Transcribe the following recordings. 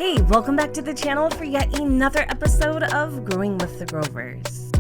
Hey, welcome back to the channel for yet another episode of Growing with the Grovers.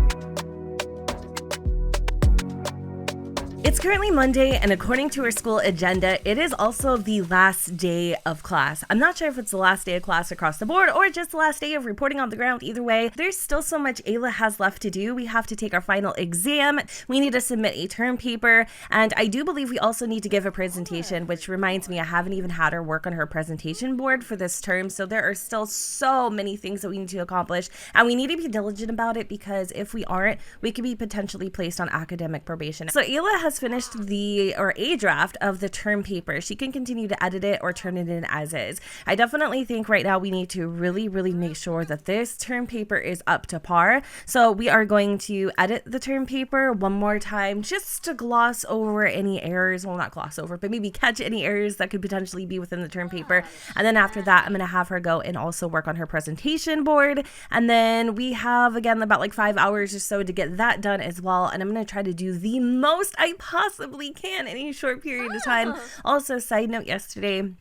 It's currently Monday, and according to her school agenda, it is also the last day of class. I'm not sure if it's the last day of class across the board or just the last day of reporting on the ground. Either way, there's still so much Ayla has left to do. We have to take our final exam. We need to submit a term paper, and I do believe we also need to give a presentation, which reminds me I haven't even had her work on her presentation board for this term, so there are still so many things that we need to accomplish, and we need to be diligent about it because if we aren't, we could be potentially placed on academic probation. So Ayla has finished a draft of the term paper. She can continue to edit it or turn it in as is. I definitely think right now we need to really make sure that this term paper is up to par. So we are going to edit the term paper one more time just to gloss over any errors. Well, not gloss over, but maybe catch any errors that could potentially be within the term paper. And then after that, I'm going to have her go and also work on her presentation board. And then we have, again, about like 5 hours or so to get that done as well. And I'm going to try to do the most I possibly can in a short period of time. Also, side note, yesterday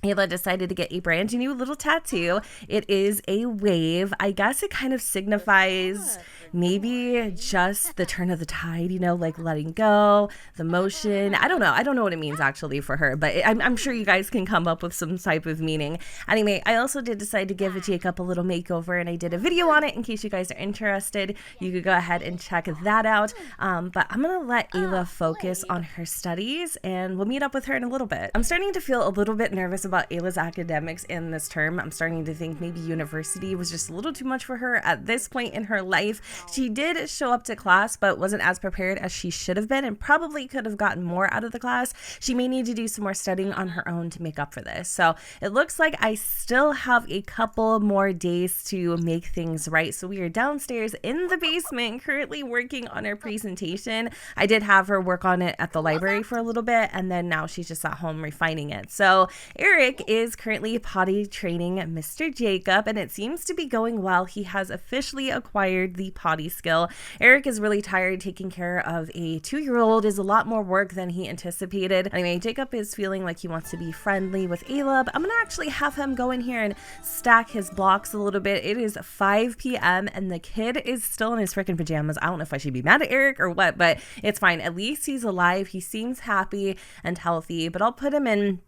Ayla decided to get a brand new little tattoo. It is a wave. I guess it kind of signifies maybe just the turn of the tide, you know, like letting go, the motion. I don't know what it means actually for her, but I'm sure you guys can come up with some type of meaning. Anyway, I also did decide to give Jacob a little makeover, and I did a video on it in case you guys are interested. You could go ahead and check that out. But I'm going to let Ayla focus on her studies, and we'll meet up with her in a little bit. I'm starting to feel a little bit nervous about Ayla's academics in this term. I'm starting to think maybe university was just a little too much for her at this point in her life. She did show up to class, but wasn't as prepared as she should have been and probably could have gotten more out of the class. She may need to do some more studying on her own to make up for this. So it looks like I still have a couple more days to make things right. So we are downstairs in the basement currently working on her presentation. I did have her work on it at the library for a little bit, and then now she's just at home refining it. So Erick is currently potty training Mr. Jacob, and it seems to be going well. He has officially acquired the potty skill. Erick is really tired. Taking care of a 2-year-old is a lot more work than he anticipated. Anyway, Jacob is feeling like he wants to be friendly with Ayla, but I'm gonna actually have him go in here and stack his blocks a little bit. It is 5 p.m. and the kid is still in his freaking pajamas. I don't know if I should be mad at Erick or what, but it's fine. At least he's alive. He seems happy and healthy, but I'll put him in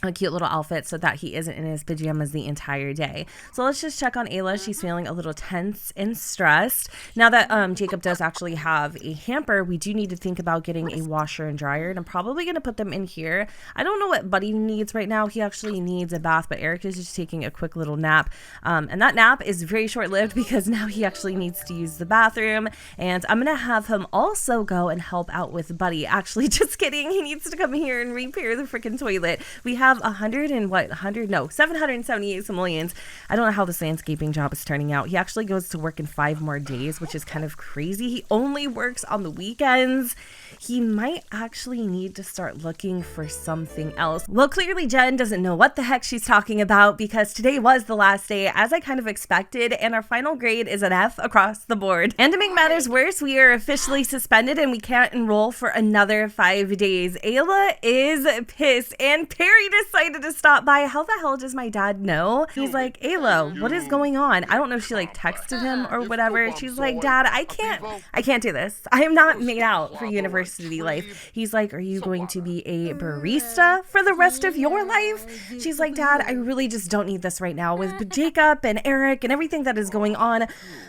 a cute little outfit so that he isn't in his pajamas the entire day. So let's just check on Ayla. She's feeling a little tense and stressed. Now that Jacob does actually have a hamper, we do need to think about getting a washer and dryer, and I'm probably going to put them in here. I don't know what Buddy needs right now. He actually needs a bath, but Erick is just taking a quick little nap. And that nap is very short-lived because now he actually needs to use the bathroom, and I'm going to have him also go and help out with Buddy. Actually, just kidding. He needs to come here and repair the freaking toilet. We have 778 simoleons. I don't know how this landscaping job is turning out. He actually goes to work in 5 more days, which is kind of crazy. He only works on the weekends. He might actually need to start looking for something else. Well, clearly Jen doesn't know what the heck she's talking about because today was the last day, as I kind of expected, and our final grade is an F across the board. And to make matters worse, we are officially suspended and we can't enroll for another 5 days. Ayla is pissed, and Perry decided to stop by. How the hell does my dad know? He's like, Ayla, what is going on? I don't know if she like texted him or whatever. She's like, Dad, I can't do this. I am not made out for university life. He's like, are you going to be a barista for the rest of your life? She's like, Dad, I really just don't need this right now with Jacob and Erick and everything that is going on.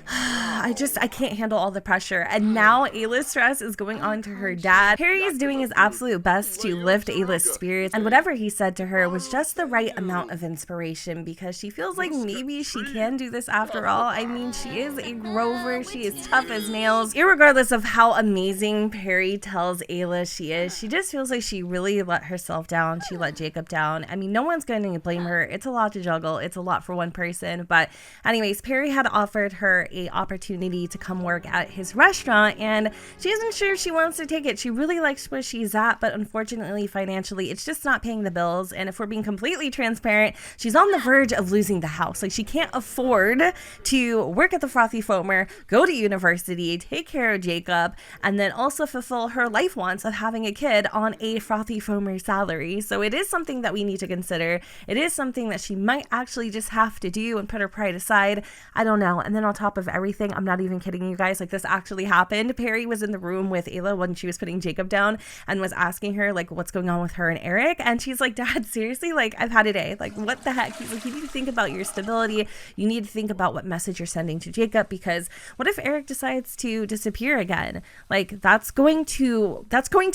I can't handle all the pressure. And now Ayla's stress is going on to her dad. Perry is doing his absolute best to lift Ayla's spirits, and whatever he said to her was just the right amount of inspiration because she feels like maybe she can do this after all. I mean, she is a Grover. She is tough as nails. Irregardless of how amazing Perry tells Ayla she is, she just feels like she really let herself down. She let Jacob down. I mean, no one's going to blame her. It's a lot to juggle. It's a lot for one person. But anyways, Perry had offered her a opportunity to come work at his restaurant, and she isn't sure she wants to take it. She really likes where she's at, but unfortunately, financially, it's just not paying the bills. bills. And if we're being completely transparent, she's on the verge of losing the house. Like, she can't afford to work at the Frothy Foamer, go to university, take care of Jacob, and then also fulfill her life wants of having a kid on a Frothy Foamer salary. So it is something that we need to consider. It is something that she might actually just have to do and put her pride aside. I don't know. And then on top of everything, I'm not even kidding you guys, like, this actually happened. Perry was in the room with Ayla when she was putting Jacob down and was asking her, like, what's going on with her and Erick. And she's like, Dad, seriously? Like, I've had a day. Like, what the heck? He's like, you need to think about your stability. You need to think about what message you're sending to Jacob, because what if Erick decides to disappear again? Like, that's going to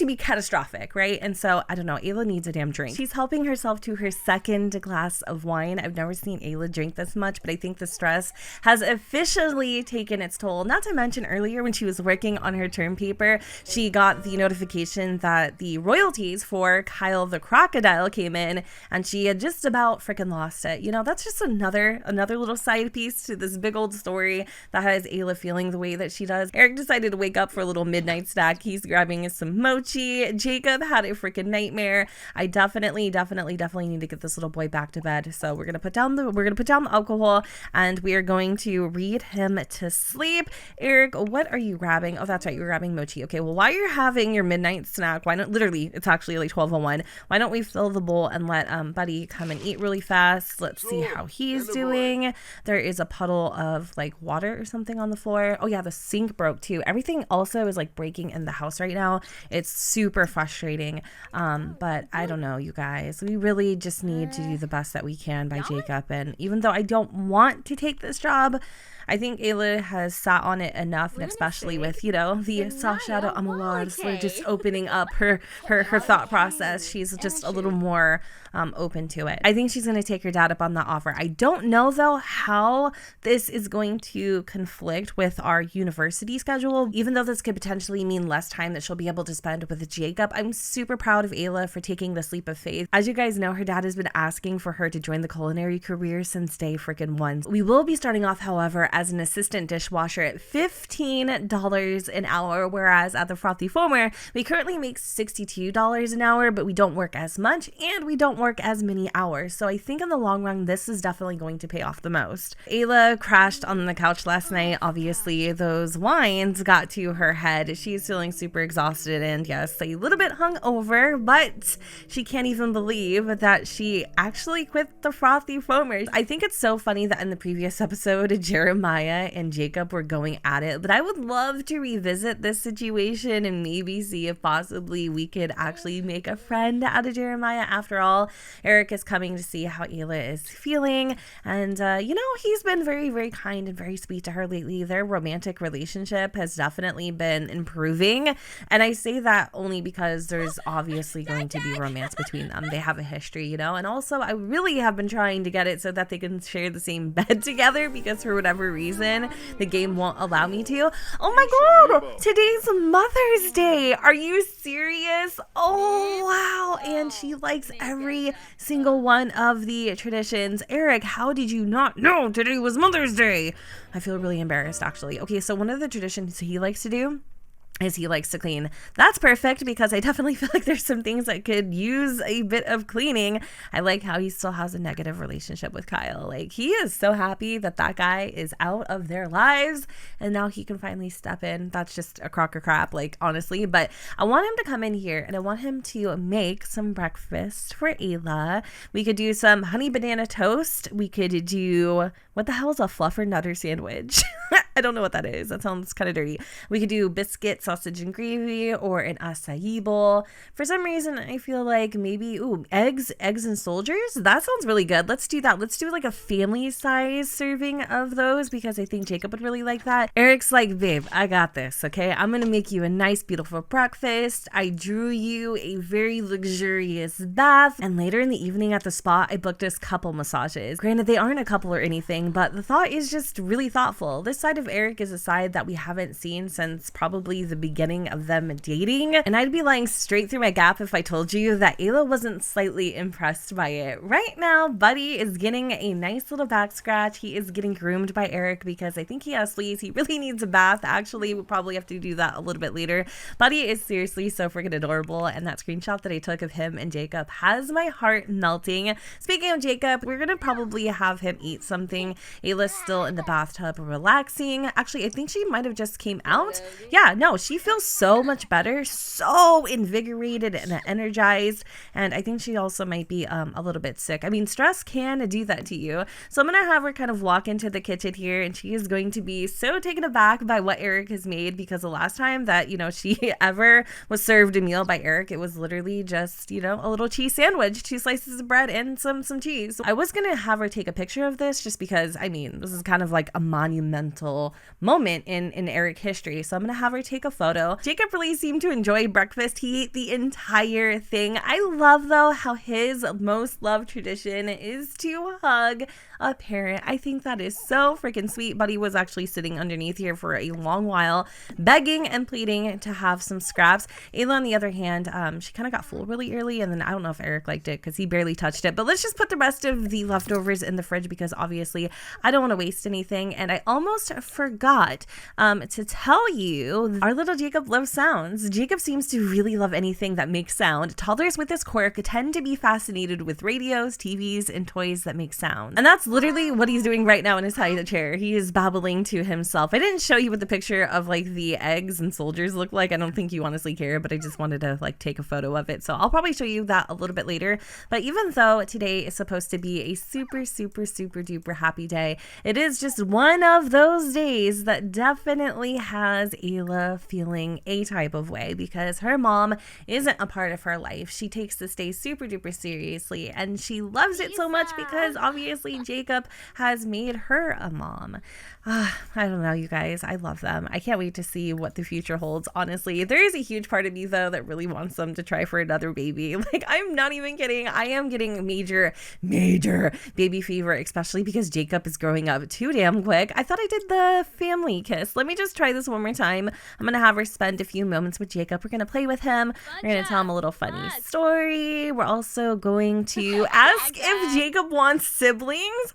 be catastrophic, right? And so, I don't know, Ayla needs a damn drink. She's helping herself to her second glass of wine. I've never seen Ayla drink this much, but I think the stress has officially taken its toll. Not to mention, earlier when she was working on her term paper, she got the notification that the royalties for Kyle the crocodile came in, and she had just about freaking lost it. You know, that's just another little side piece to this big old story that has Ayla feeling the way that she does. Erick decided to wake up for a little midnight snack. He's grabbing some mochi. Jacob had a freaking nightmare. I definitely need to get this little boy back to bed. So we're gonna put down the alcohol, and we are going to read him to sleep. Erick, what are you grabbing? Oh, that's right, you're grabbing mochi. Okay, well, while you're having your midnight snack, why not, literally, it's actually like 12:01. Why don't we fill the bowl and let Buddy come and eat really fast? Let's see how he's doing. There is a puddle of like water or something on the floor. Oh yeah, the sink broke too. Everything also is like breaking in the house right now. It's super frustrating. But I don't know, you guys. We really just need to do the best that we can by Jacob. And even though I don't want to take this job, I think Ayla has sat on it enough, and especially with, you know, the soft shadow amours, we're just opening up her thought process. She's just a little more open to it. I think she's going to take her dad up on that offer. I don't know, though, how this is going to conflict with our university schedule. Even though this could potentially mean less time that she'll be able to spend with Jacob, I'm super proud of Ayla for taking this leap of faith. As you guys know, her dad has been asking for her to join the culinary career since day freaking one. We will be starting off, however, as an assistant dishwasher at $15 an hour, whereas at the Frothy Foamer, we currently make $62 an hour, but we don't work as much and we don't work as many hours. So I think in the long run, this is definitely going to pay off the most. Ayla crashed on the couch last night. Obviously, those wines got to her head. She's feeling super exhausted and, yes, a little bit hungover, but she can't even believe that she actually quit the Frothy Foamer. I think it's so funny that in the previous episode, Jeremiah and Jacob were going at it, but I would love to revisit this situation and maybe see if possibly we could actually make a friend out of Jeremiah. After all, Erick is coming to see how Ayla is feeling, and you know, he's been very, very kind and very sweet to her lately. Their romantic relationship has definitely been improving, and I say that only because there's obviously going to be romance between them. They have a history, you know, and also I really have been trying to get it so that they can share the same bed together, because for whatever reason the game won't allow me to. Oh my god, today's Mother's Day. Are you serious? Oh wow. And she likes every single one of the traditions. Erick, how did you not know today was Mother's Day? I feel really embarrassed, actually. Okay, so one of the traditions he likes to do is he likes to clean. That's perfect, because I definitely feel like there's some things that could use a bit of cleaning. I like how he still has a negative relationship with Kyle. Like, he is so happy that that guy is out of their lives and now he can finally step in. That's just a crock of crap, like, honestly. But I want him to come in here and I want him to make some breakfast for Ayla. We could do some honey banana toast. We could do, what the hell is a fluffer nutter sandwich? I don't know what that is. That sounds kind of dirty. We could do biscuit, sausage and gravy, or an acai bowl. For some reason, I feel like maybe, eggs and soldiers. That sounds really good. Let's do that. Let's do like a family size serving of those, because I think Jacob would really like that. Erick's like, babe, I got this, okay? I'm going to make you a nice, beautiful breakfast. I drew you a very luxurious bath. And later in the evening at the spa, I booked us couple massages. Granted, they aren't a couple or anything, but the thought is just really thoughtful. This side of Erick is a side that we haven't seen since probably the beginning of them dating. And I'd be lying straight through my gap if I told you that Ayla wasn't slightly impressed by it. Right now, Buddy is getting a nice little back scratch. He is getting groomed by Erick because I think he has fleas. He really needs a bath. Actually, we'll probably have to do that a little bit later. Buddy is seriously so freaking adorable, and that screenshot that I took of him and Jacob has my heart melting. Speaking of Jacob, we're gonna probably have him eat something. Ayla's still in the bathtub relaxing. Actually, I think she might have just came out. Yeah, no, she feels so much better, so invigorated and energized, and I think she also might be a little bit sick. I mean, stress can do that to you. So I'm gonna have her kind of walk into the kitchen here, and she is going to be so taken aback by what Erick has made, because the last time that, you know, she ever was served a meal by Erick, it was literally just, you know, a little cheese sandwich, 2 slices of bread and some cheese. So I was gonna have her take a picture of this just because, I mean, this is kind of like a monumental moment in Erick history. So I'm gonna have her take a photo. Jacob really seemed to enjoy breakfast. He ate the entire thing. I love though how his most loved tradition is to hug a parent. I think that is so freaking sweet. Buddy was actually sitting underneath here for a long while, begging and pleading to have some scraps. Ayla, on the other hand, she kind of got full really early, and then I don't know if Erick liked it because he barely touched it. But let's just put the rest of the leftovers in the fridge because obviously I don't want to waste anything. And I almost forgot to tell you, our little Jacob loves sounds. Jacob seems to really love anything that makes sound. Toddlers with this quirk tend to be fascinated with radios, TVs, and toys that make sound. And that's literally what he's doing right now in his high chair. He is babbling to himself. I didn't show you what the picture of like the eggs and soldiers look like. I don't think you honestly care, but I just wanted to like take a photo of it. So I'll probably show you that a little bit later. But even though today is supposed to be a super duper happy day, it is just one of those days that definitely has Ayla feeling a type of way because her mom isn't a part of her life. She takes this day super duper seriously, and she loves it so much because obviously Jacob has made her a mom. I don't know, you guys. I love them. I can't wait to see what the future holds, honestly. There is a huge part of me, though, that really wants them to try for another baby. Like, I'm not even kidding. I am getting major baby fever, especially because Jacob is growing up too damn quick. I thought I did the family kiss. Let me just try this one more time. I'm going to have her spend a few moments with Jacob. We're going to play with him. We're going to tell him a little funny story. We're also going to ask if Jacob wants siblings.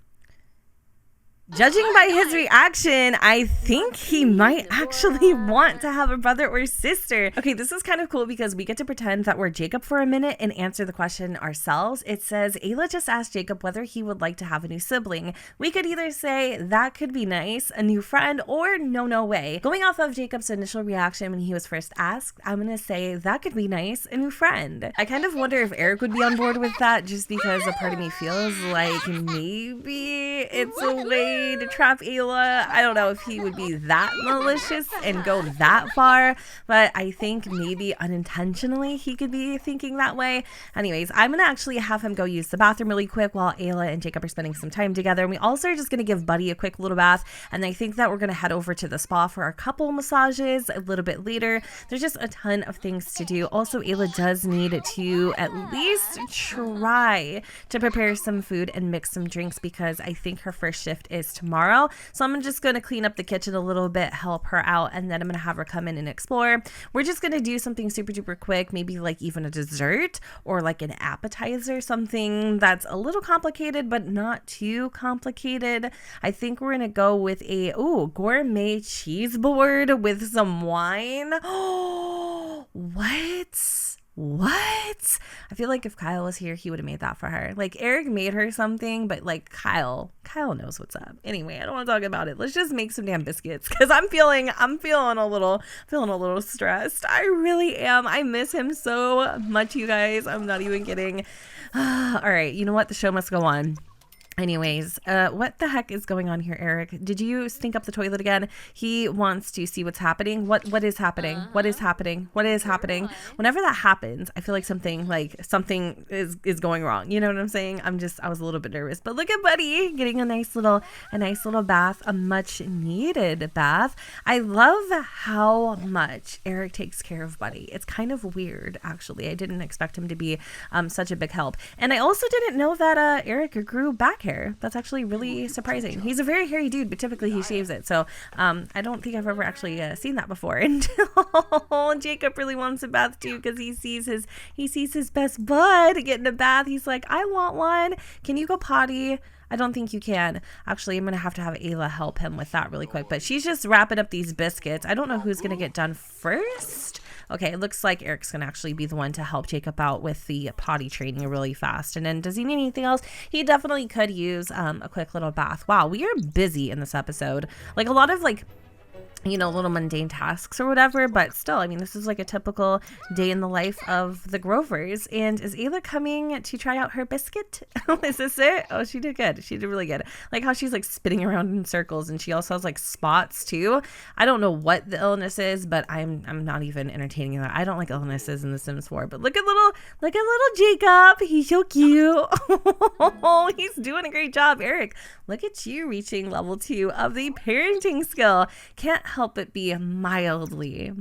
Judging by his reaction, I think he might actually want to have a brother or sister. Okay, this is kind of cool because we get to pretend that we're Jacob for a minute and answer the question ourselves. It says, Ayla just asked Jacob whether he would like to have a new sibling. We could either say, that could be nice, a new friend, or no way. Going off of Jacob's initial reaction when he was first asked, I'm going to say, that could be nice, a new friend. I kind of wonder if Erick would be on board with that just because a part of me feels like maybe it's a way to trap Ayla. I don't know if he would be that malicious and go that far, but I think maybe unintentionally he could be thinking that way. Anyways, I'm gonna actually have him go use the bathroom really quick while Ayla and Jacob are spending some time together. And we also are just gonna give Buddy a quick little bath, and I think that we're gonna head over to the spa for a couple massages a little bit later. There's just a ton of things to do. Also, Ayla does need to at least try to prepare some food and mix some drinks because I think her first shift is tomorrow. So I'm just going to clean up the kitchen a little bit, help her out, and then I'm going to have her come in and explore. We're just going to do something super duper quick, maybe like even a dessert or like an appetizer, something that's a little complicated but not too complicated. I think we're going to go with a gourmet cheese board with some wine. What? I feel like if Kyle was here, he would have made that for her. Like, Erick made her something, but like Kyle knows what's up. Anyway, I don't want to talk about it. Let's just make some damn biscuits because I'm feeling a little stressed. I really am. I miss him so much, you guys. I'm not even kidding. All right, you know what? The show must go on. Anyways, what the heck is going on here, Erick? Did you stink up the toilet again? He wants to see what's happening. What is happening? What is happening? Whenever that happens, I feel like something is going wrong. You know what I'm saying? I was a little bit nervous. But look at Buddy getting a nice little bath, a much needed bath. I love how much Erick takes care of Buddy. It's kind of weird, actually. I didn't expect him to be such a big help. And I also didn't know that Erick grew back back hair. That's actually really surprising. He's a very hairy dude, but typically he shaves it. So I don't think I've ever actually seen that before. And Jacob really wants a bath too because he sees his best bud get in a bath. He's like, I want one. Can you go potty? I don't think you can. Actually, I'm going to have Ayla help him with that really quick. But she's just wrapping up these biscuits. I don't know who's going to get done first. Okay, it looks like Erick's going to actually be the one to help Jacob out with the potty training really fast. And then does he need anything else? He definitely could use a quick little bath. Wow, we are busy in this episode. Like a lot of little mundane tasks or whatever, but still, I mean, this is like a typical day in the life of the Grovers. And is Ayla coming to try out her biscuit? Is this it? Oh, she did good. She did really good. Like how she's like spinning around in circles, and she also has like spots too. I don't know what the illness is, but I'm not even entertaining that. I don't like illnesses in The Sims 4, but look at little Jacob. He's so cute. He's doing a great job. Erick, look at you reaching level 2 of the parenting skill. Can't help but be mildly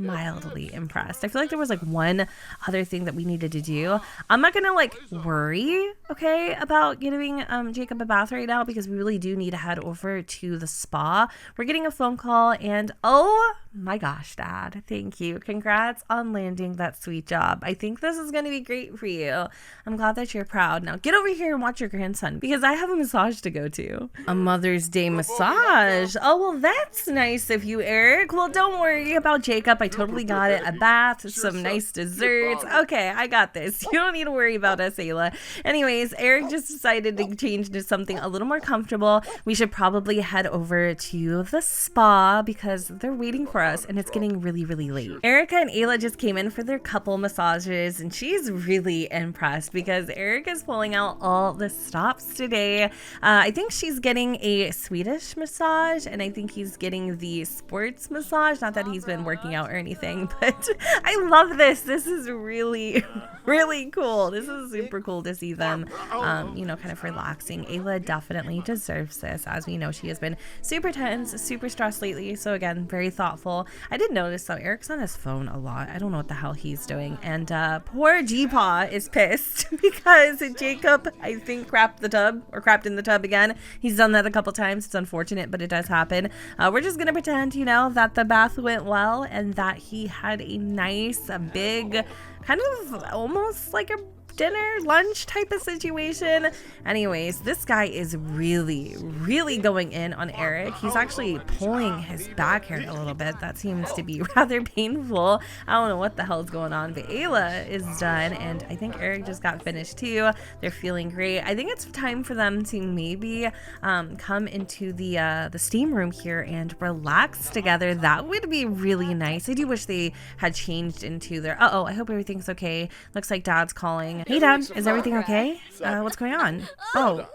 impressed. I feel like there was like one other thing that we needed to do. I'm not gonna like worry, okay, about giving Jacob a bath right now because we really do need to head over to the spa. We're getting a phone call, and oh my gosh, Dad, thank you. Congrats on landing that sweet job. I think this is gonna be great for you. I'm glad that you're proud. Now get over here and watch your grandson because I have a massage to go to. A Mother's Day massage. Oh, well, that's nice of you, Erick. Well, don't worry about Jacob. I totally got it. A bath, some nice desserts. Okay, I got this. You don't need to worry about us, Ayla. Anyways, Erick just decided to change to something a little more comfortable. We should probably head over to the spa because they're waiting for us and it's getting really late. Erica and Ayla just came in for their couple massages and she's really impressed because Erick is pulling out all the stops today. I think she's getting a Swedish massage and I think he's getting the sports massage. Not that he's been working out or anything, but I love this. This is really cool. This is super cool to see them, kind of relaxing. Ayla definitely deserves this. As we know, she has been super tense, super stressed lately. So again, very thoughtful. I did notice though, Erick's on his phone a lot. I don't know what the hell he's doing. And poor G-Paw is pissed because Jacob, I think, crapped in the tub again. He's done that a couple times. It's unfortunate, but it does happen. We're just gonna pretend, that the bath went well and that he had a nice, big, kind of almost like a dinner, lunch type of situation. Anyways, this guy is really going in on Erick. He's actually pulling his back hair a little bit. That seems to be rather painful. I don't know what the hell is going on, but Ayla is done, and I think Erick just got finished too. They're feeling great. I think it's time for them to maybe come into the steam room here and relax together. That would be really nice. I do wish they had changed into their I hope everything's okay. Looks like Dad's calling. Hey Dad, is everything okay? What's going on? Oh,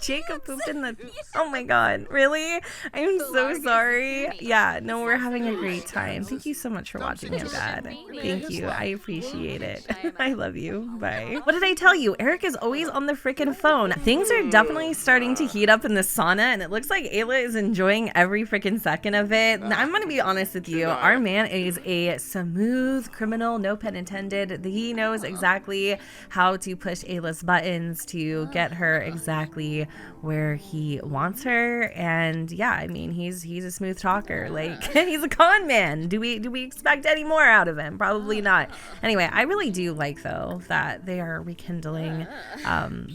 Jacob pooped in the... Oh my god, really? I'm so sorry. Yeah, no, we're having a great time. Thank you so much for watching him, Dad. Thank you, I appreciate it. I love you, bye. What did I tell you? Erick is always on the freaking phone. Things are definitely starting to heat up in the sauna, and it looks like Ayla is enjoying every freaking second of it. I'm gonna be honest with you, our man is a smooth criminal, no pun intended. He knows exactly how to push Ayla's buttons to get her exactly where he wants her. And yeah, I mean, he's a smooth talker. Like, he's a con man. Do we expect any more out of him? Probably not. Anyway, I really do like though that they are rekindling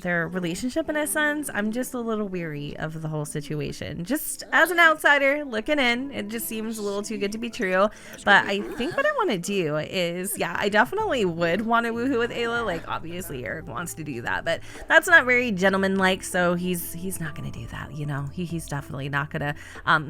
their relationship in a sense. I'm just a little weary of the whole situation. Just as an outsider looking in, it just seems a little too good to be true. But I think what I want to do is, yeah, I definitely would want to woohoo with Ayla. Like, obviously Erick wants to do that, but that's not very gentleman-like, so he's not gonna do that, he's definitely not gonna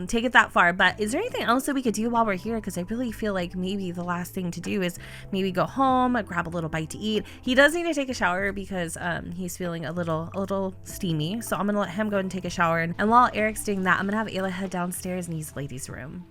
take it that far. But is there anything else that we could do while we're here? Because I really feel like maybe the last thing to do is maybe go home, grab a little bite to eat. He does need to take a shower because he's feeling a little steamy, so I'm gonna let him go and take a shower, and while Erick's doing that, I'm gonna have Ayla head downstairs and use the ladies' room.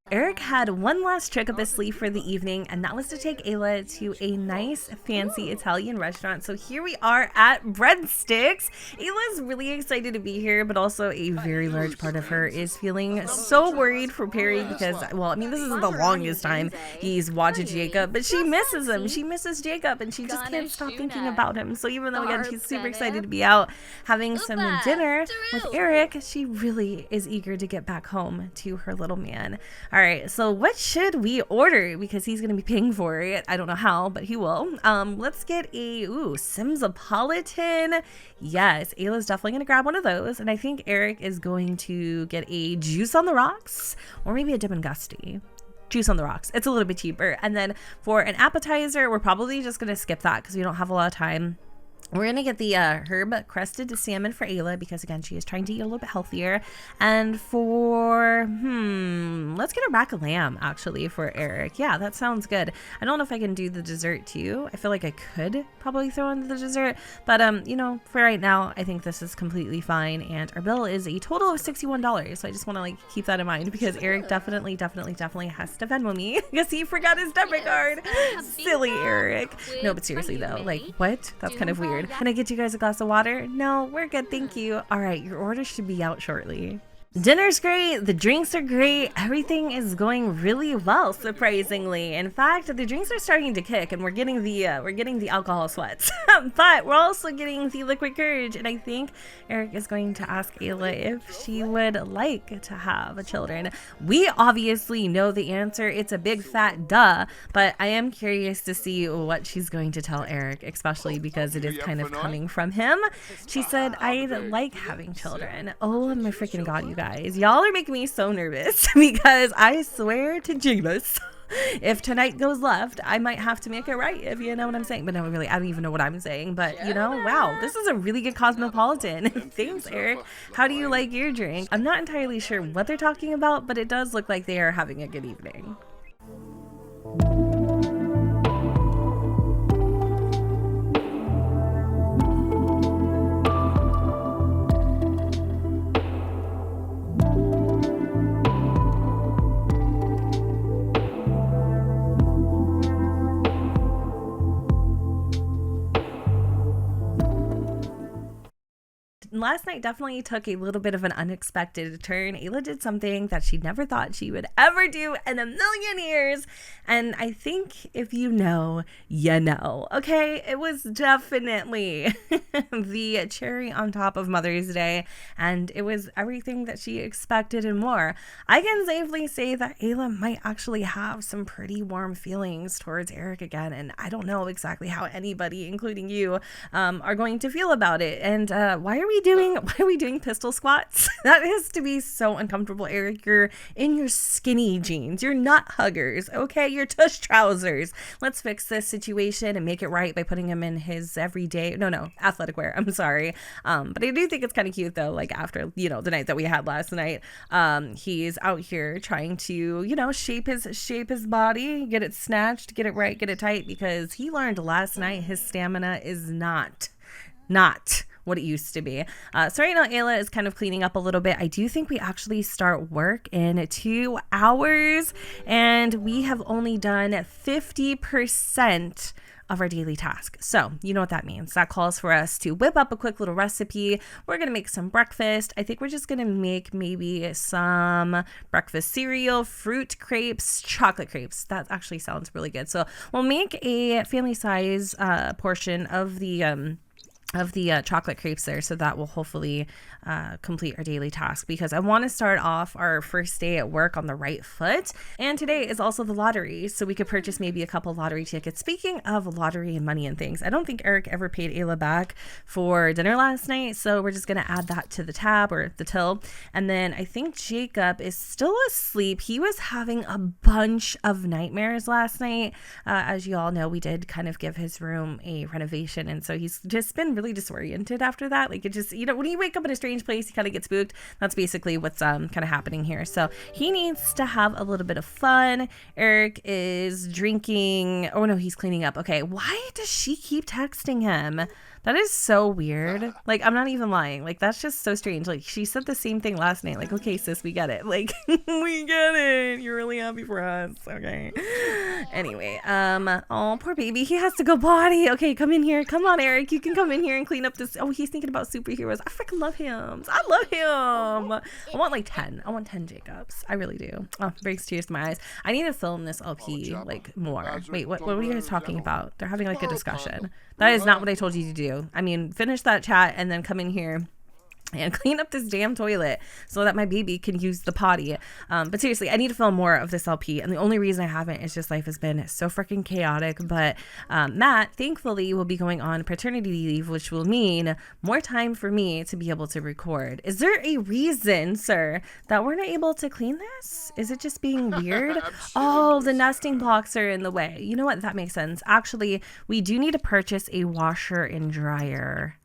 Erick had one last trick up his sleeve for the evening, and that was to take Ayla to a nice, fancy Italian restaurant. So here we are at Breadsticks. Ayla's really excited to be here, but also a very large part of her is feeling so worried for Perry because, well, I mean, this isn't the longest time he's watched Jacob, but she misses him. She misses Jacob, and she just can't stop thinking about him. So even though, again, she's super excited to be out having some dinner with Erick, she really is eager to get back home to her little man. All right, so what should we order? Because he's going to be paying for it. I don't know how, but he will. Let's get a, Simsapolitan. Yes, Ayla's definitely going to grab one of those. And I think Erick is going to get a juice on the rocks or maybe a Dippin' Gusty. Juice on the rocks. It's a little bit cheaper. And then for an appetizer, we're probably just going to skip that because we don't have a lot of time. We're going to get the herb crusted salmon for Ayla because, again, she is trying to eat a little bit healthier. And for, let's get a rack of lamb, actually, for Erick. Yeah, that sounds good. I don't know if I can do the dessert, too. I feel like I could probably throw in the dessert. But, for right now, I think this is completely fine. And our bill is a total of $61. So I just want to, keep that in mind because Erick definitely has to Venmo me because he forgot his debit card. Silly Erick. No, but seriously, though, what? That's kind of weird. Can I get you guys a glass of water? No, we're good, thank you. All right, your order should be out shortly. Dinner's great, the drinks are great, everything is going really well, surprisingly. In fact, the drinks are starting to kick and we're getting the alcohol sweats. But we're also getting the liquid courage, and I think Erick is going to ask Ayla if she would like to have children. We obviously know the answer, it's a big fat duh, but I am curious to see what she's going to tell Erick, especially because it is kind of coming from him. She said, I'd like having children. Oh my freaking god, you guys. Y'all are making me so nervous because I swear to Jesus, if tonight goes left, I might have to make it right, if you know what I'm saying. But no, really, I don't even know what I'm saying. But, wow, this is a really good cosmopolitan. Thanks, Erick. How do you like your drink? I'm not entirely sure what they're talking about, but it does look like they are having a good evening. Last night definitely took a little bit of an unexpected turn. Ayla did something that she never thought she would ever do in a million years. And I think if you know, you know. Okay, it was definitely the cherry on top of Mother's Day. And it was everything that she expected and more. I can safely say that Ayla might actually have some pretty warm feelings towards Erick again. And I don't know exactly how anybody, including you, are going to feel about it. And why are we doing pistol squats? That has to be so uncomfortable, Erick. You're in your skinny jeans. You're not huggers, okay? You're tush trousers. Let's fix this situation and make it right by putting him in his everyday, athletic wear. I'm sorry. But I do think it's kind of cute though, after, the night that we had last night, he's out here trying to, shape his body, get it snatched, get it right, get it tight, because he learned last night his stamina is not what it used to be. So right now Ayla is kind of cleaning up a little bit. I do think we actually start work in 2 hours, and we have only done 50% of our daily task. So you know what that means. That calls for us to whip up a quick little recipe. We're going to make some breakfast. I think we're just going to make maybe some breakfast cereal, fruit crepes, chocolate crepes. That actually sounds really good. So we'll make a family size portion of the chocolate crepes there, so that will hopefully complete our daily task, because I want to start off our first day at work on the right foot. And today is also the lottery, so we could purchase maybe a couple lottery tickets. Speaking of lottery and money and things, I don't think Erick ever paid Ayla back for dinner last night, so we're just going to add that to the tab or the till. And then I think Jacob is still asleep. He was having a bunch of nightmares last night. As you all know, we did kind of give his room a renovation, and so he's just been really disoriented after that. It just, when you wake up in a strange place, you kind of get spooked. That's basically what's kind of happening here. So he needs to have a little bit of fun. Erick is drinking. Oh no, he's cleaning up. Okay, why does she keep texting him? That is so weird. Like, I'm not even lying. Like, that's just so strange. Like, she said the same thing last night. Like, okay, sis, we get it. Like, we get it. You're really happy for us. Okay. Anyway, oh, poor baby. He has to go potty. Okay, come in here. Come on, Erick. You can come in here and clean up this. Oh, he's thinking about superheroes. I freaking love him. I love him. I want like 10. I want 10 Jacobs. I really do. Oh, brings tears to my eyes. I need to film this LP like more. Wait, what are you guys talking about? They're having like a discussion. That is not what I told you to do. I mean, finish that chat and then come in here and clean up this damn toilet so that my baby can use the potty. But seriously, I need to film more of this LP. And the only reason I haven't is just life has been so freaking chaotic. But Matt, thankfully, will be going on paternity leave, which will mean more time for me to be able to record. Is there a reason, sir, that we're not able to clean this? Is it just being weird? Oh, the nesting blocks are in the way. You know what? That makes sense. Actually, we do need to purchase a washer and dryer.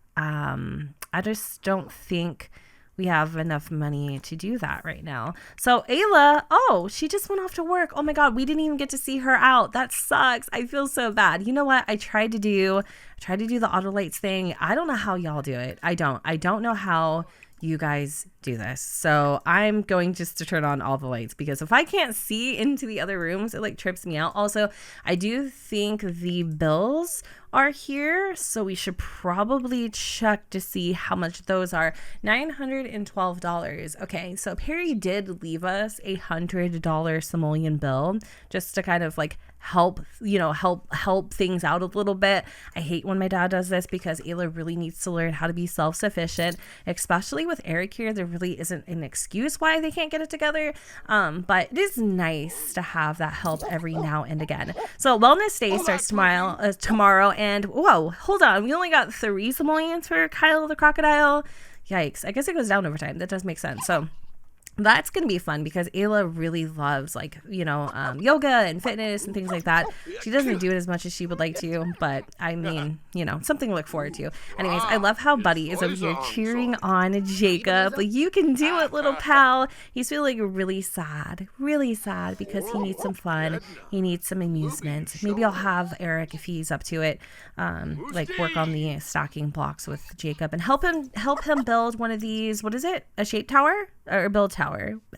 I just don't think we have enough money to do that right now. So Ayla, oh, she just went off to work. Oh my God, we didn't even get to see her out. That sucks. I feel so bad. You know what? I tried to do the auto lights thing. I don't know how y'all do it. I don't know how you guys do this. So I'm going just to turn on all the lights because if I can't see into the other rooms, it like trips me out. Also, I do think the bills are here, so we should probably check to see how much those are. $912. Okay, so Perry did leave us a $100 simoleon bill just to kind of like help things out a little bit. I hate when my dad does this because Ayla really needs to learn how to be self-sufficient, especially with Erick here. There really isn't an excuse why they can't get it together, but it is nice to have that help every now and again. So Wellness Day starts tomorrow, and whoa, hold on, we only got 3 simoleons for Kyle the crocodile. Yikes. I guess it goes down over time. That does make sense. So that's going to be fun because Ayla really loves yoga and fitness and things like that. She doesn't do it as much as she would like to, but I mean, something to look forward to. Anyways, I love how Buddy is over here cheering on Jacob. Like, you can do it, little pal. He's feeling really sad because he needs some fun. He needs some amusement. Maybe I'll have Erick, if he's up to it, work on the stacking blocks with Jacob and help him build one of these. What is it? A shape tower or build tower?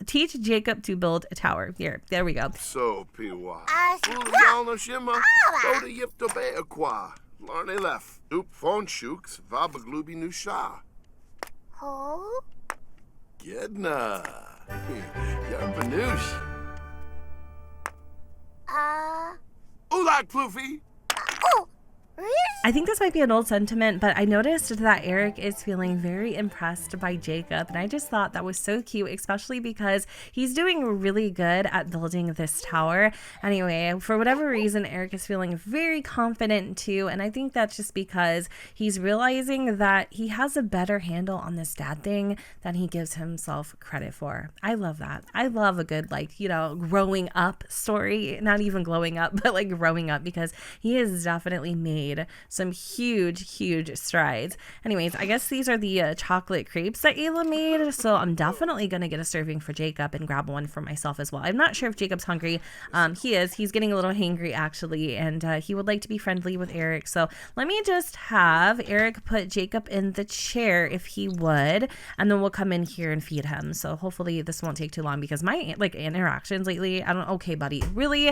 Teach Jacob to build a tower. Here, there we go. So, P.Y. left. Oop phone shooks, vabaglubi nu sha. Oh? Gedna. Yarbanoosh. Ulak Floofy. Oh! Really? I think this might be an old sentiment, but I noticed that Erick is feeling very impressed by Jacob, and I just thought that was so cute, especially because he's doing really good at building this tower. Anyway, for whatever reason, Erick is feeling very confident too, and I think that's just because he's realizing that he has a better handle on this dad thing than he gives himself credit for. I love that. I love a good, growing up story, not even glowing up, but like growing up, because he has definitely made some huge strides. Anyways, I guess these are the chocolate crepes that Ayla made, so I'm definitely gonna get a serving for Jacob and grab one for myself as well. I'm not sure if Jacob's hungry. He's getting a little hangry actually, and he would like to be friendly with Erick, so let me just have Erick put Jacob in the chair if he would, and then we'll come in here and feed him. So hopefully this won't take too long because my interactions lately, okay, buddy, really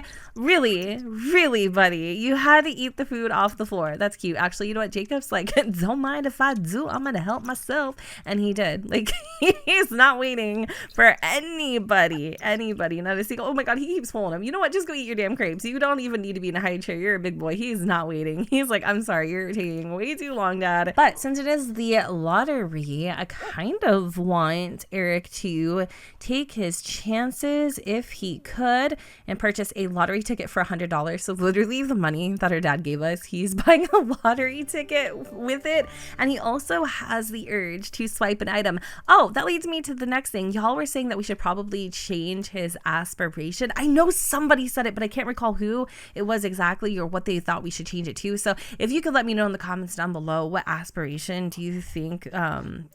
buddy, you had to eat the food off the floor. That's cute. Actually, you know what? Jacob's like, don't mind if I do. I'm gonna help myself, and he did. Like, he's not waiting for anybody. Not a single. Oh my God, he keeps pulling him. You know what? Just go eat your damn crepes. You don't even need to be in a high chair. You're a big boy. He's not waiting. He's like, I'm sorry, you're taking way too long, Dad. But since it is the lottery, I kind of want Erick to take his chances if he could and purchase a lottery ticket for $100. So literally the money that our dad gave us, he's buying a lottery ticket with it, and he also has the urge to swipe an item. Oh, that leads me to the next thing. Y'all were saying that we should probably change his aspiration. I know somebody said it, but I can't recall who it was exactly or what they thought we should change it to. So if you could let me know in the comments down below, what aspiration do you think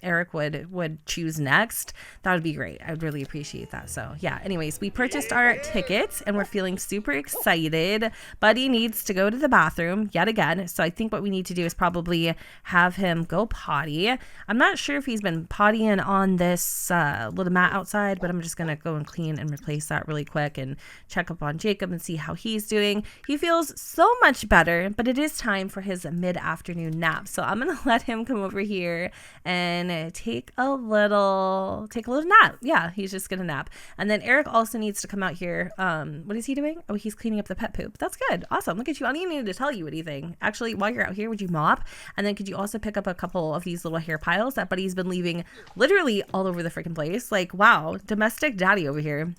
Erick would choose next? That would be great. I would really appreciate that. So yeah, anyways, we purchased our tickets and we're feeling super excited. Buddy needs to go to the bathroom yet again, so I think what we need to do is probably have him go potty. I'm not sure if he's been pottying on this little mat outside, but I'm just going to go and clean and replace that really quick and check up on Jacob and see how he's doing. He feels so much better, but it is time for his mid-afternoon nap. So I'm going to let him come over here and take a little nap. Yeah, he's just going to nap. And then Erick also needs to come out here. What is he doing? Oh, he's cleaning up the pet poop. That's good. Awesome. Look at you. I don't even need to tell you anything. Actually, while you're out here, would you mop? And then could you also pick up a couple of these little hair piles that Buddy's been leaving literally all over the freaking place? Like, wow, domestic daddy over here.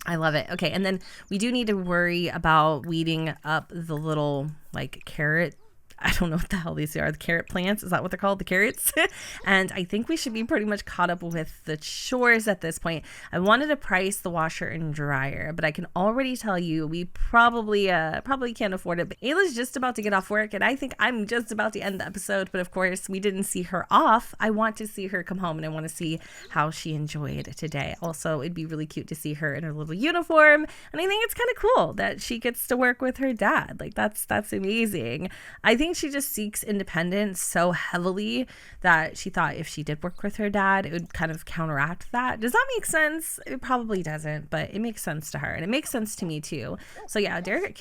I love it. Okay, and then we do need to worry about weeding up the little, like, carrot. I don't know what the hell these are. The carrot plants. Is that what they're called? The carrots? And I think we should be pretty much caught up with the chores at this point. I wanted to price the washer and dryer, but I can already tell you we probably can't afford it. But Ayla's just about to get off work, and I think I'm just about to end the episode. But of course, we didn't see her off. I want to see her come home, and I want to see how she enjoyed today. Also, it'd be really cute to see her in her little uniform, and I think it's kind of cool that she gets to work with her dad. Like, that's amazing. I think she just seeks independence so heavily that she thought if she did work with her dad, it would kind of counteract that. Does that make sense? It probably doesn't, but it makes sense to her, and it makes sense to me too. So yeah, Derek.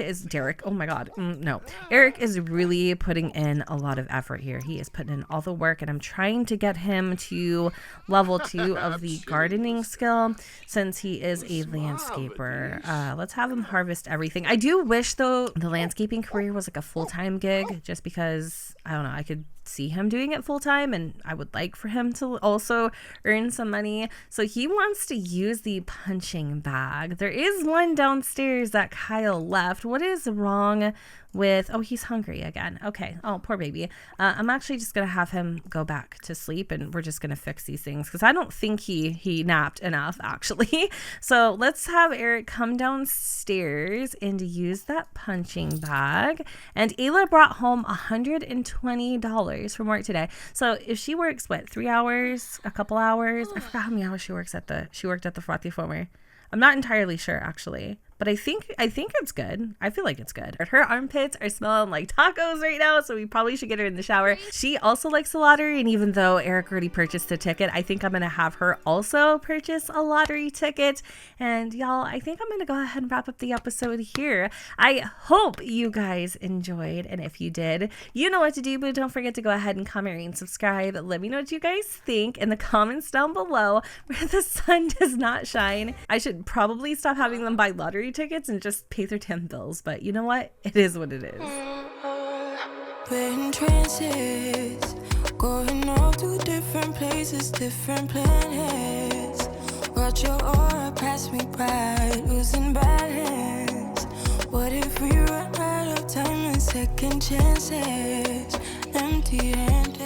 Oh my God, no. Erick is really putting in a lot of effort here. He is putting in all the work, and I'm trying to get him to level 2 of the gardening skill since he is a landscaper. Let's have him harvest everything. I do wish though the landscaping career was like a full-time gig, just because I don't know, I could see him doing it full time, and I would like for him to also earn some money. So he wants to use the punching bag. There is one downstairs that Kyle left. What is wrong with, oh, he's hungry again. Okay. Oh, poor baby. I'm actually just gonna have him go back to sleep, and we're just gonna fix these things because I don't think he napped enough actually. So let's have Erick come downstairs and use that punching bag. And Ayla brought home $120 from work today. So if she works 3 hours, a couple hours, I forgot how many hours she worked at the frothy foamer. I'm not entirely sure actually, but I think it's good. I feel like it's good. Her armpits are smelling like tacos right now, so we probably should get her in the shower. She also likes the lottery, and even though Erick already purchased the ticket, I think I'm gonna have her also purchase a lottery ticket. And y'all, I think I'm gonna go ahead and wrap up the episode here. I hope you guys enjoyed, and if you did, you know what to do, but don't forget to go ahead and comment, rate, and subscribe. Let me know what you guys think in the comments down below where the sun does not shine. I should probably stop having them buy lottery tickets and just pay their 10 bills, but you know what? It is what it is. We're in trances, going all to different places, different planets. Watch your aura pass me by, losing balance. What if we run out of time and second chances? Empty-handed.